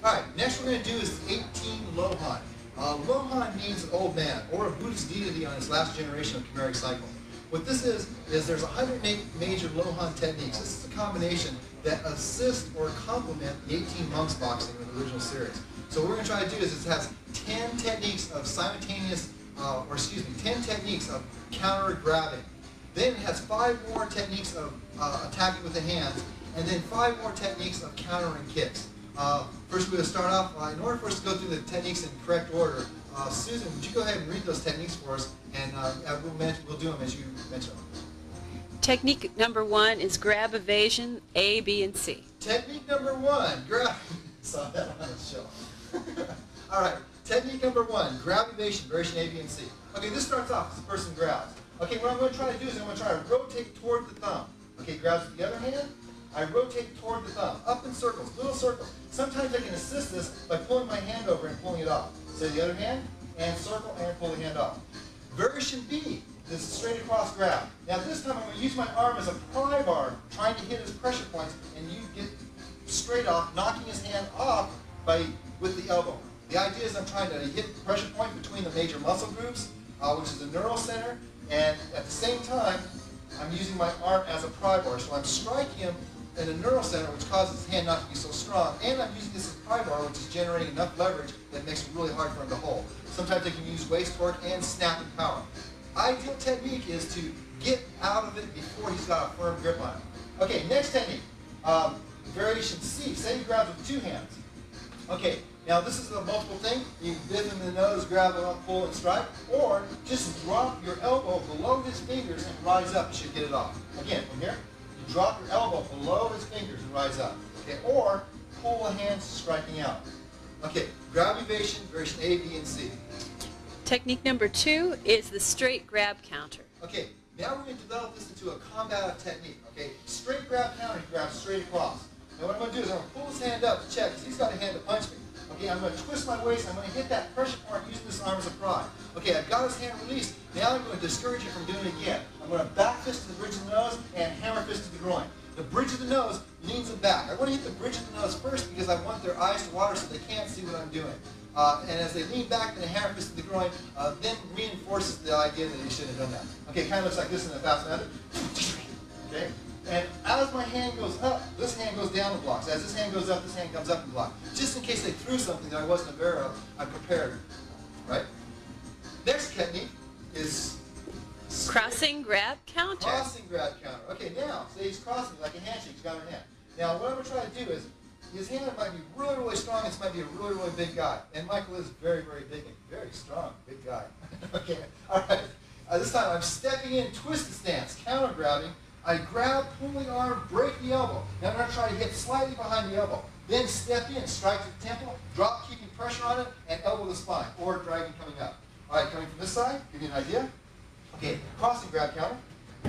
Alright, next we're going to do is 18 Lohan. Lohan means an old man, or a Buddhist deity on his last generation of chimeric cycle. What this is there's 108 major Lohan techniques. This is a combination that assist or complement the 18 monks boxing in the original series. So what we're going to try to do is it has 10 techniques of simultaneous, 10 techniques of counter grabbing. Then it has 5 more techniques of attacking with the hands, and then 5 more techniques of countering kicks. First we're going to start off, in order for us to go through the techniques in correct order, Susan, would you go ahead and read those techniques for us, and we'll do them as you mention them. Technique number 1 is grab evasion, A, B, and C. Technique number 1, grab, saw that on the show. Alright, technique number 1, grab evasion, variation A, B, and C. Okay, this starts off as the person grabs. Okay, what I'm going to try to do is I'm going to try to rotate toward the thumb. Okay, grabs with the other hand. I rotate toward the thumb, up in circles, little circles. Sometimes I can assist this by pulling my hand over and pulling it off. So the other hand, and circle, and pull the hand off. Variation B, this straight across grab. Now this time I'm going to use my arm as a pry bar, trying to hit his pressure points, and you get straight off, knocking his hand off with the elbow. The idea is I'm trying to hit the pressure point between the major muscle groups, which is the neural center, and at the same time, I'm using my arm as a pry bar. So I'm striking him in the neural center, which causes his hand not to be so strong, and I'm using this as a pry bar, which is generating enough leverage that makes it really hard for him to hold. Sometimes I can use waist torque and snapping power. Ideal technique is to get out of it before he's got a firm grip on it. Okay, next technique, variation C. Say he grabs with 2 hands. Okay, now this is a multiple thing. You bend him in the nose, grab him up, pull, and strike, or just drop your elbow below his fingers and rise up. You should get it off. Again, from here. Drop your elbow below his fingers and rise up. Okay, or pull the hands striking out. Okay, grab evasion, variation A, B, and C. Technique number 2 is the straight grab counter. Okay, now we're going to develop this into a combative technique. Okay, straight grab counter, he grabs straight across. Now what I'm going to do is I'm going to pull his hand up to check, because he's got a hand to punch me. Okay, I'm going to twist my waist, I'm going to hit that pressure point using this arm as a pry. Okay, I've got his hand released. Now I'm going to discourage you from doing it again. I'm going to back fist to the bridge of the nose and hammer fist to the groin. The bridge of the nose leans them back. I want to hit the bridge of the nose first because I want their eyes to water so they can't see what I'm doing. And as they lean back and hammer fist to the groin, then reinforces the idea that they shouldn't have done that. Okay, kind of looks like this in a fast method. Okay? And as my hand goes up, this hand goes down the blocks. As this hand goes up, this hand comes up the block. Just in case they threw something that I wasn't aware of, I'm prepared. Right? Next technique is crossing grab counter. Crossing grab counter. Okay, now, say he's crossing like a handshake. He's got her hand. Now, what I'm going to try to do is, his hand might be really, really strong. This might be a really, really big guy. And Michael is very, very big and very strong. Big guy. Okay, all right. This time, I'm stepping in, twisted stance, counter grabbing. I grab, pull the arm, break the elbow. Now I'm going to try to hit slightly behind the elbow. Then step in, strike to the temple, drop, keeping pressure on it, and elbow the spine, or dragging coming up. All right, coming from this side, give you an idea. Okay, crossing grab counter.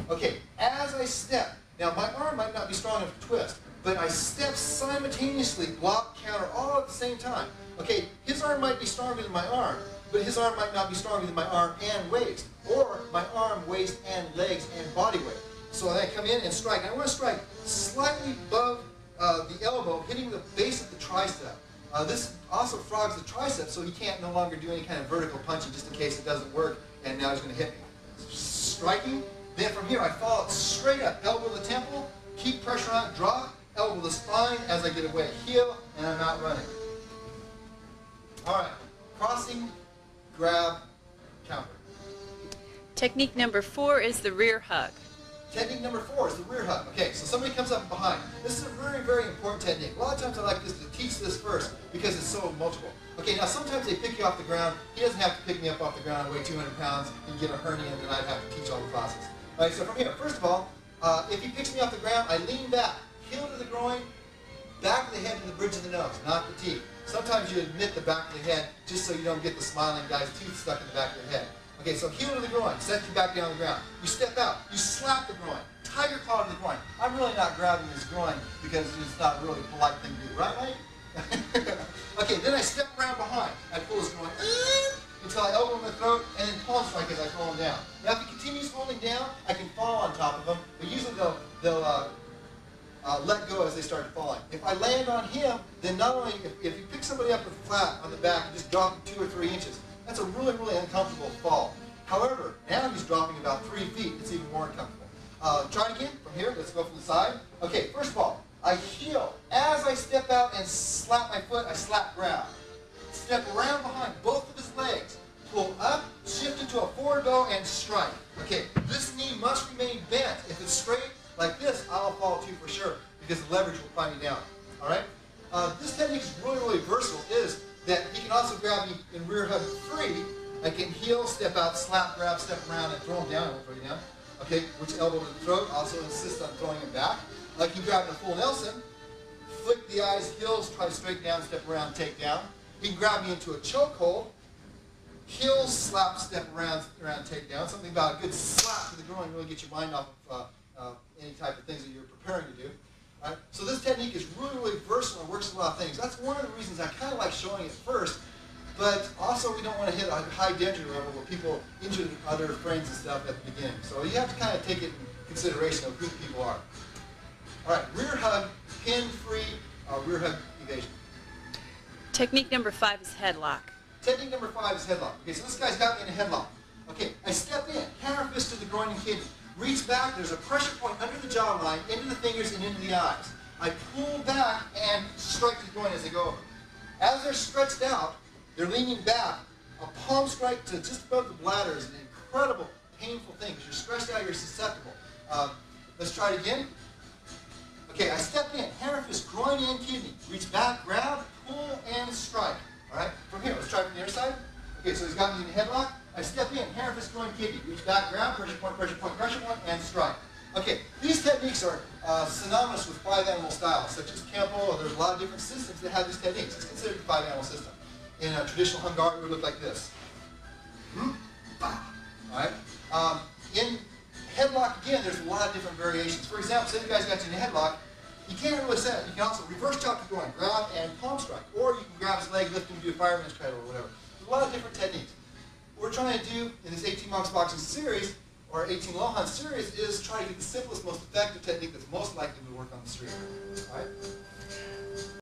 Okay, as I step, now my arm might not be strong enough to twist, but I step simultaneously, block, counter, all at the same time. Okay, his arm might be stronger than my arm, but his arm might not be stronger than my arm and waist, or my arm, waist, and legs, and body weight. So I come in and strike. I want to strike slightly above the elbow, hitting the base of the tricep. This also frogs the tricep, so he can't no longer do any kind of vertical punching just in case it doesn't work, and now he's going to hit me. Striking. Then from here I follow it straight up. Elbow the temple, keep pressure on it, drop, elbow the spine as I get away. Heel, and I'm not running. Alright, crossing, grab, counter. Technique number 4 is the rear hug. Technique number 4 is the rear hug. Okay, so somebody comes up behind. This is a very, very important technique. A lot of times I like to teach this first because it's so multiple. Okay, now sometimes they pick you off the ground. He doesn't have to pick me up off the ground. I weigh 200 pounds. He'd get a hernia, and then I'd have to teach all the classes. All right, so from here, first of all, if he picks me off the ground, I lean back, heel to the groin, back of the head to the bridge of the nose, not the teeth. Sometimes you admit the back of the head just so you don't get the smiling guy's teeth stuck in the back of your head. Okay, so heel to the groin, set you back down on the ground. You step out, you slap the groin, tiger claw to the groin. I'm really not grabbing his groin because it's not really a polite thing to do, right, Mike? Okay, then I step around behind. I pull his groin until I elbow him in the throat and then palm strike as I pull him down. Now if he continues holding down, I can fall on top of him, but usually they'll let go as they start falling. If I land on him, then not only, if you pick somebody up with flat on the back and just drop him 2 or 3 inches, that's a really, really uncomfortable fall. However, now he's dropping about 3 feet, it's even more uncomfortable. Try it again from here, let's go from the side. Okay, first of all, I heel. As I step out and slap my foot, I slap grab. Step around behind both of his legs. Pull up, shift into a forward bow, and strike. Okay, this knee must remain bent. If it's straight like this, I'll fall too for sure because the leverage will prime me down. All right? This technique is really, really versatile. Is that he can also grab me in rear hug free. I can heel, step out, slap, grab, step around, and throw him down. I won't throw you down. Okay, which elbow to the throat. Also insist on throwing him back. I can grab in a full Nelson, flick the eyes, heels, try to straighten down, step around, take down. He can grab me into a chokehold. Heels, slap, step around, take down. Something about a good slap to the groin really get your mind off of any type of things that you're preparing to do. Right? So this technique is really, really versatile and works a lot of things. That's one of the reasons I kind of like showing it first, but also we don't want to hit a high danger level where people injure other friends and stuff at the beginning. So you have to kind of take it in consideration of who people are. All right, rear hug, pin-free, rear hug evasion. Technique number 5 is headlock. Technique number 5 is headlock. Okay, so this guy's got me in a headlock. Okay, I step in, hammer fist to the groin and kidney. Reach back, there's a pressure point under the jawline, into the fingers and into the eyes. I pull back and strike the groin as I go over. As they're stretched out, they're leaning back. A palm strike to just above the bladder is an incredible, painful thing. Because you're stretched out, you're susceptible. Let's try it again. Okay, I step in, hammer fist, groin and kidney. Reach back, grab, pull, and strike. All right, from here, let's try from the other side. Okay, so he's got me in a headlock. I step in, hammer fist, groin, kidney. Reach back, grab, pressure point, and strike. Okay, these techniques are synonymous with 5-animal styles, such as Kempo. There's a lot of different systems that have these techniques. It's considered a 5-animal system. In a traditional Hungarian, it would look like this. All right. In headlock, again, there's a lot of different variations. For example, say the guy's got you in a headlock, you can't really set it. You can also reverse chop the groin, grab and palm strike. Or you can grab his leg, lift him, do a fireman's cradle or whatever. There's a lot of different techniques. What we're trying to do in this 18 Monks Boxing series, or 18 Lohan series, is try to get the simplest, most effective technique that's most likely to work on the street. All right?